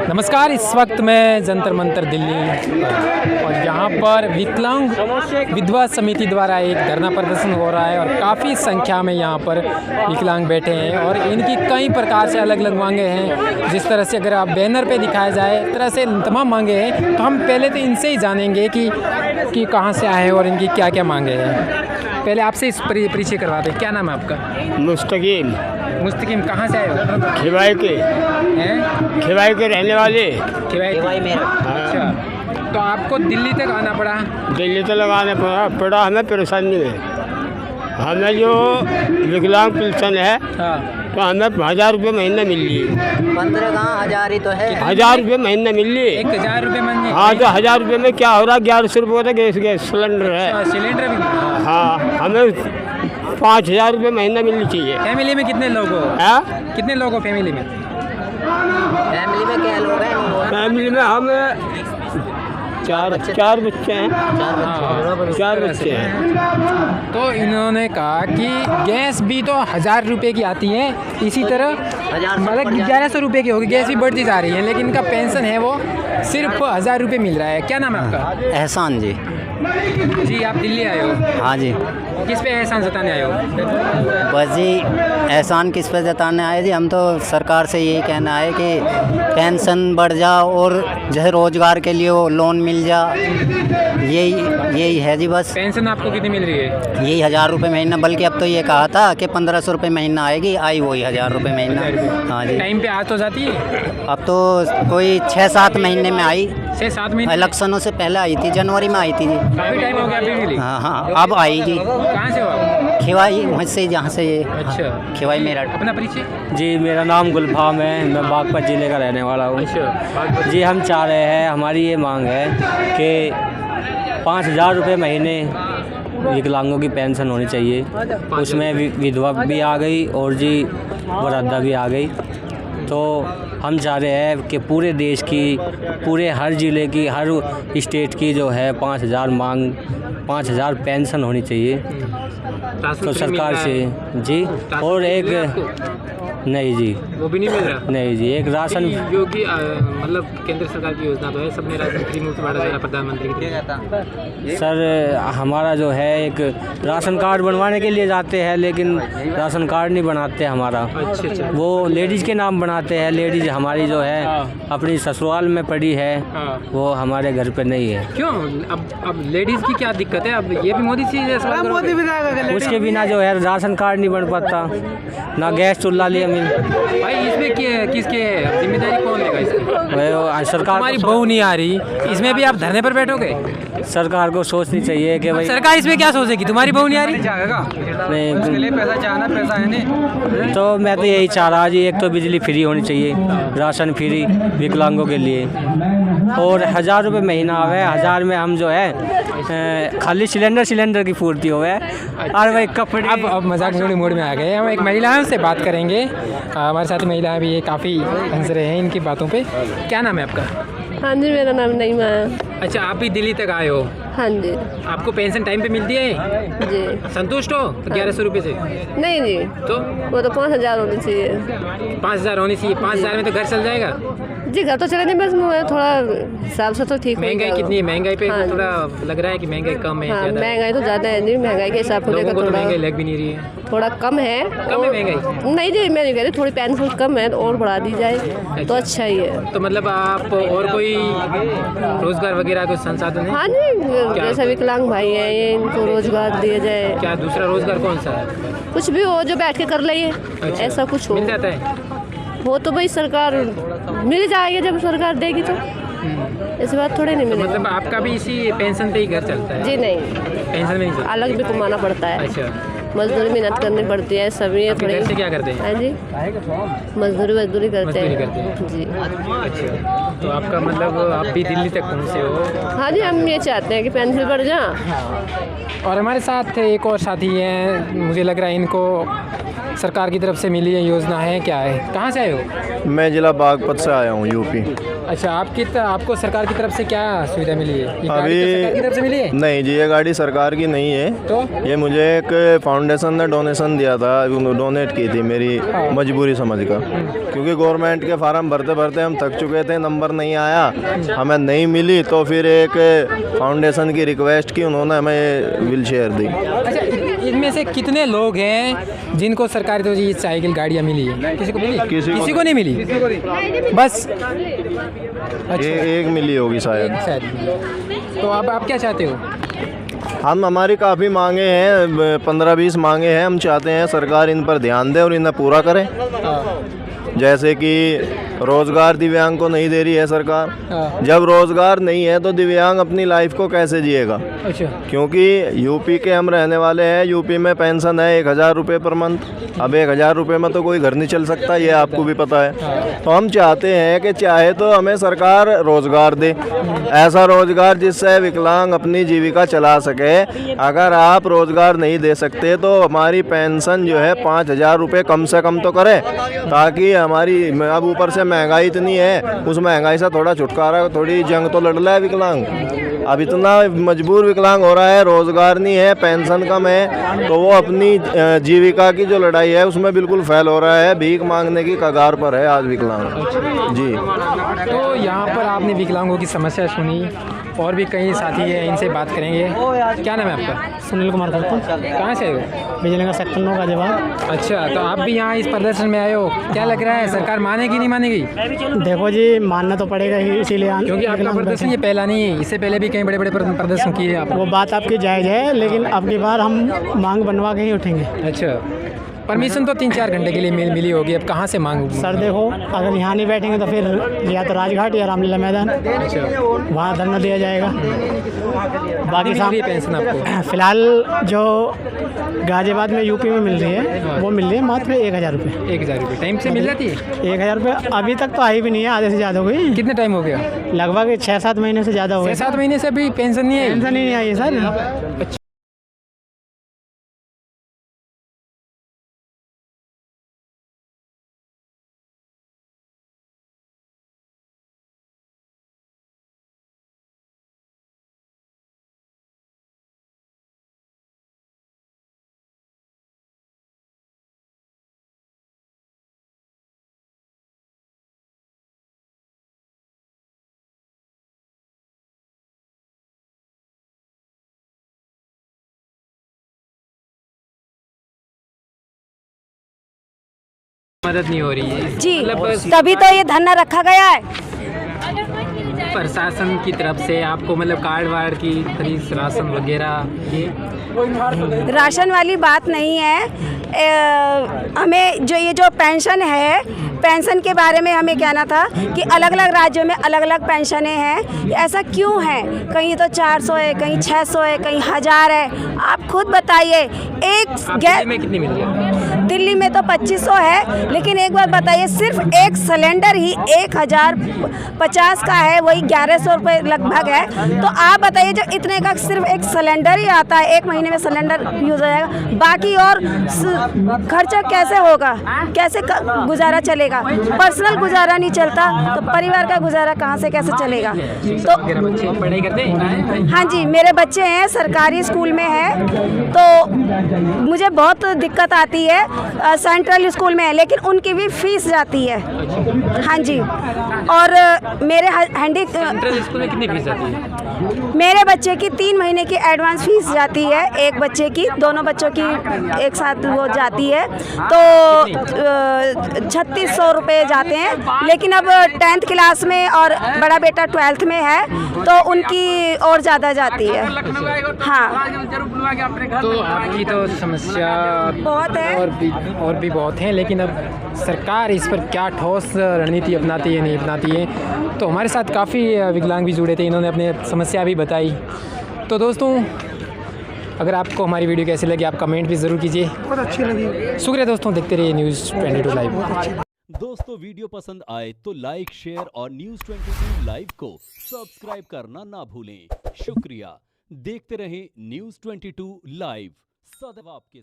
नमस्कार। इस वक्त मैं जंतर मंतर दिल्ली और यहाँ पर विकलांग विधवा समिति द्वारा एक धरना प्रदर्शन हो रहा है और काफ़ी संख्या में यहाँ पर विकलांग बैठे हैं और इनकी कई प्रकार से अलग अलग मांगे हैं। जिस तरह से अगर आप बैनर पे दिखाया जाए इस तरह से तमाम मांगे हैं, तो हम पहले तो इनसे ही जानेंगे कि कहाँ से आए हैं और इनकी क्या क्या मांगे हैं। पहले आपसे इस परिचय करवाते हैं। क्या नाम है आपका? मुस्तकीम। कहाँ से आए हो? खिवाई के हैं? खिवाई के रहने वाले। खिवाई में। अच्छा, तो आपको दिल्ली तक आना पड़ा? दिल्ली तो लगाने पड़ा हमें परेशानी में। हमें जो विकलांग पेंशन है तो हमें 1000 रुपये महीना मिल रही है। 15 कहाँ 1000 ही तो है। 1000 रुपये महीना मिल रही है। 1000 रुपये महीने? हाँ, तो 1000 रुपये में क्या हो रहा है? 1100 रुपये का गैस सिलेंडर है। सिलेंडर भी? हाँ, हमें 5000 रुपये महीना मिलनी चाहिए। फैमिली में कितने लोग हो? कितने लोग हो फैमिली में? फैमिली में क्या लोग हैं? फैमिली में हम चार बच्चे हैं। चार बच्चे हैं। तो इन्होंने कहा कि गैस भी तो 1000 रुपये की आती है, इसी तरह मतलब 1100 रुपये की होगी। गैस भी बढ़ती जा रही है, लेकिन इनका पेंशन है वो सिर्फ 1000 रुपये मिल रहा है। क्या नाम है आपका? एहसान जी। जी, आप दिल्ली आए हो? हाँ जी। किस पे एहसान जताने आए हो? बस जी, एहसान किस पे जताने आए जी? हम तो सरकार से यही कहना है कि पेंशन बढ़ जा और जो है रोज़गार के लिए वो लोन मिल जा। यही है जी बस। पेंशन आपको कितनी मिल रही है? यही 1000 रुपये महीना, बल्कि अब तो ये कहा था कि 1500 रुपये महीना आएगी, आई वही 1000 रुपये महीना। हाँ जी। टाइम पे आ तो जाती है? अब तो कोई 6-7 महीने में आई। 6-7 महीने? इलेक्शनों से पहले आई थी, जनवरी में आई थी जी। काफ़ी टाइम हो गया अभी मिली? हाँ, अब आएगी। कहाँ से हो आप? खिवाई मुझसे जहाँ से ये। अच्छा, खिवाई मेरा। अपना परिचय? जी, मेरा नाम गुलफाम है, मैं बागपत ज़िले का रहने वाला हूँ। अच्छा जी, हम चाह रहे हैं, हमारी ये मांग है कि 5000 रुपये महीने विकलांगों की पेंशन होनी चाहिए। उसमें विधवा भी आ गई और जी वृद्धा भी आ गई। तो हम चाह रहे हैं कि पूरे देश की, पूरे हर ज़िले की, हर स्टेट की जो है 5000 पेंशन होनी चाहिए तो सरकार से जी। और एक नहीं जी, वो भी नहीं मिल रहा? नहीं जी, एक राशन जो कि मतलब केंद्र सरकार की योजना तो है, सबने राशन फ्री मुफ्त बांटा जा रहा प्रधानमंत्री की। सर, हमारा जो है एक राशन कार्ड बनवाने के लिए जाते हैं, लेकिन राशन कार्ड नहीं बनाते हमारा। अच्छा। वो लेडीज़ के नाम बनाते हैं। लेडीज़ हमारी जो है अपनी ससुराल में पड़ी है, वो हमारे घर पे नहीं है। क्यों? अब लेडीज़ की क्या दिक्कत है? अब ये भी मोदी चीज़ है। उसके बिना जो है राशन कार्ड नहीं बन पाता, ना गैस चूल्हा लिए भाई इसमें किसके जिम्मेदारी कौन लेगा इसकी? सरकार। हमारी बहू नहीं आ रही, इसमें भी आप धरने पर बैठोगे? सरकार को सोचनी चाहिए कि भाई सरकार इसमें क्या सोचेगी? तुम्हारी बहू नहीं आ रही? नहीं, उसके लिए पैसा चाहना, पैसा है नहीं। तो मैं तो यही चाह रहा जी, एक तो बिजली फ्री होनी चाहिए, राशन फ्री विकलांगों के लिए, और 1000 रुपये महीना आवे। 1000 में हम जो है खाली सिलेंडर की पूर्ति हो है। और भाई कपड़े। अब मजाक मोड में आ गए हम। एक महिला से बात करेंगे। हमारे साथ महिलाएं भी ये काफ़ी हंस रहे हैं इनकी बातों पे। क्या नाम है आपका? हाँ जी, मेरा नाम नईमा है। अच्छा, आप भी दिल्ली तक आए हो? हाँ जी। आपको पेंशन टाइम पे मिलती है? जी। संतुष्ट हो? 1100 रुपये से? नहीं जी, तो वो तो 5000 होनी चाहिए। 5000 होनी चाहिए। 5000 में तो घर चल जाएगा? जी, घर तो चले नहीं, बस थोड़ा हिसाब से तो ठीक। महंगाई कितनी है? महंगाई पे हाँ, थोड़ा लग रहा है कि महंगाई कम है? हाँ, महंगाई तो ज़्यादा है जी। महंगाई के हिसाब से लोगों को तो थोड़ा महंगाई लग भी नहीं रही है। थोड़ा कम है। कम है महंगाई? नहीं जी, मैं नहीं कह रही, थोड़ी पेंशन कम है और बढ़ा दी जाए तो अच्छा ही है। तो मतलब आप और कोई रोजगार वगैरह कुछ संसाधन है? हाँ जी, जैसे विकलांग भाई हैं ये, इनको रोजगार दिया जाए। क्या दूसरा रोजगार कौन सा है? कुछ भी हो जो बैठ के कर लिए, अच्छा, ऐसा कुछ हो। मिल जाता है? वो तो भाई सरकार मिल जाएगी, जब सरकार देगी तो। ऐसी बात थोड़ी नहीं तो मिलेगी। मतलब आपका भी इसी पेंशन पे ही घर चलता है? जी नहीं, पेंशन में नहीं चलता? अलग भी कमाना पड़ता है। अच्छा, मजदूरी मेहनत करनी पड़ती है सभी। आपके घर से क्या करते हैं? हाँ जी, मजदूरी करते मजदूरी हैं करते हैं। जी। अच्छा, तो आपका मतलब आप भी दिल्ली तक पहुँचे हो? हाँ जी, हम ये चाहते हैं कि पेंशन बढ़ जाए। और हमारे साथ एक और साथी हैं, मुझे लग रहा है इनको सरकार की तरफ से मिली है योजना है, क्या है? कहाँ से आए हो? मैं जिला बागपत से आया हूँ, यूपी। अच्छा, आपको सरकार की तरफ से क्या सुविधा मिली है? ये गाड़ी तो सरकार की तरफ से मिली है? नहीं जी, ये गाड़ी सरकार की नहीं है। तो ये मुझे एक फाउंडेशन ने डोनेशन दिया था, डोनेट की थी मेरी मजबूरी समझ कर, क्योंकि गवर्नमेंट के फार्म भरते भरते हम थक चुके थे, नंबर नहीं आया, हमें नहीं मिली, तो फिर एक फाउंडेशन की रिक्वेस्ट की, उन्होंने हमें व्हील चेयर दी। अच्छा, इनमें से कितने लोग हैं जिनको सरकारी तो ये साइकिल गाड़ियाँ मिली है? किसी को मिली? किसी को नहीं मिली, बस अच्छा एक मिली होगी शायद। तो अब आप क्या चाहते हो? हमारी काफ़ी मांगे हैं, 15-20 मांगे हैं, हम चाहते हैं सरकार इन पर ध्यान दे और इन्हें पूरा करे। जैसे कि रोज़गार दिव्यांग को नहीं दे रही है सरकार। जब रोज़गार नहीं है तो दिव्यांग अपनी लाइफ को कैसे जिएगा? अच्छा, क्योंकि यूपी के हम रहने वाले हैं, यूपी में पेंशन है 1000 रुपये पर मंथ। अब 1000 रुपये में तो कोई घर नहीं चल सकता, ये आपको भी पता है। तो हम चाहते हैं कि चाहे तो हमें सरकार रोज़गार दे, ऐसा रोज़गार जिससे विकलांग अपनी जीविका चला सके। अगर आप रोज़गार नहीं दे सकते तो हमारी पेंशन जो है 5000 रुपये कम से कम तो करें, ताकि हमारी, अब ऊपर से महंगाई इतनी है, उस महंगाई से थोड़ा छुटकारा, थोड़ी जंग तो लड़ रहा है विकलांग। अब इतना मजबूर विकलांग हो रहा है, रोज़गार नहीं है, पेंशन कम है, तो वो अपनी जीविका की जो लड़ाई है उसमें बिल्कुल फेल हो रहा है, भीख मांगने की कगार पर है आज विकलांग जी। तो यहाँ पर आपने विकलांगों की समस्या सुनी, और भी कई साथी हैं, इनसे बात करेंगे। क्या नाम है आपका? सुनील कुमार खड़को। कहाँ से आए हो? बिजली सेक्टर 9 गाजियाबाद। अच्छा, तो आप भी यहाँ इस प्रदर्शन में आए हो, क्या लग रहा है सरकार मानेगी नहीं मानेगी? देखो जी, मानना तो पड़ेगा ही, इसीलिए क्योंकि आपका प्रदर्शन ये पहला नहीं है, इससे पहले भी कई बड़े बड़े प्रदर्शन किए आप। वो बात आपकी जायज़ है, लेकिन अब की बार हम मांग बनवा के ही उठेंगे। अच्छा, परमिशन तो 3-4 घंटे के लिए मिली होगी, अब कहाँ से मांग? सर देखो, अगर यहाँ नहीं बैठेंगे तो फिर या तो राजघाट या रामलीला मैदान, वहाँ धरना दिया जाएगा। बाकी सारी पेंशन आपको फ़िलहाल जो गाजियाबाद में यूपी में मिल रही है वो मिल रही है मात्र 1000 रुपये। 1000 रुपये टाइम से मिल जाती है? 1000 रुपये अभी तक तो आई भी नहीं है, आधे से ज़्यादा हो गई। कितने टाइम हो गया? लगभग 6-7 महीने से ज़्यादा हो गया। 6-7 महीने से अभी पेंशन नहीं है? पेंशन ही नहीं आई है सर। मदद नहीं हो रही है जी, मतलब तभी तो ये धरना रखा गया है। प्रशासन की तरफ से आपको मतलब कार्ड वार्ड की खरीद, राशन वगैरह? ये राशन वाली बात नहीं है। हमें जो पेंशन है, पेंशन के बारे में हमें कहना था कि अलग अलग राज्यों में अलग अलग पेंशनें हैं, ऐसा क्यों है? कहीं तो 400 है, कहीं 600 है, कहीं 1000 है। आप खुद बताइए। दिल्ली में कितनी मिल रही है? दिल्ली में तो 2500 है, लेकिन एक बार बताइए, सिर्फ एक सिलेंडर ही 1050 का है, वही 1100 रुपये लगभग है। तो आप बताइए, जो इतने का सिर्फ एक सिलेंडर ही आता है, 1 महीने में सिलेंडर यूज़ हो जाएगा, बाकी और खर्चा कैसे होगा? कैसे गुजारा चलेगा? पर्सनल गुजारा नहीं चलता तो परिवार का गुजारा कहाँ से कैसे चलेगा? तो बच्चे पढ़ाई करते हैं? हाँ जी, मेरे बच्चे हैं, सरकारी स्कूल में हैं, तो मुझे बहुत दिक्कत आती है। सेंट्रल स्कूल में है, लेकिन उनकी भी फीस जाती है। हाँ जी, और मेरे सेंट्रल स्कूल में कितनी फीस जाती है? मेरे बच्चे की 3 महीने की एडवांस फीस जाती है, एक बच्चे की, दोनों बच्चों की एक साथ वो जाती है, तो 3600 रुपये जाते हैं। लेकिन अब 10th क्लास में और बड़ा बेटा 12th में है, तो उनकी और ज़्यादा जाती है। हाँ, तो आपकी तो समस्या बहुत है, और भी बहुत हैं, लेकिन अब सरकार इस पर क्या ठोस रणनीति अपनाती है नहीं अपनाती है? तो हमारे साथ काफ़ी विकलांग भी जुड़े थे, इन्होंने अपने समस्या भी बताई। तो दोस्तों, अगर आपको हमारी वीडियो कैसी लगी, आप कमेंट भी ज़रूर कीजिए। बहुत अच्छी लगी। शुक्रिया दोस्तों, देखते रहिए न्यूज़ 22 लाइव। दोस्तों, वीडियो पसंद आए तो लाइक, शेयर और न्यूज़ 22 लाइव को सब्सक्राइब करना ना भूलें। शुक्रिया। देखते रहें न्यूज़ 22 लाइव, सदैव आपके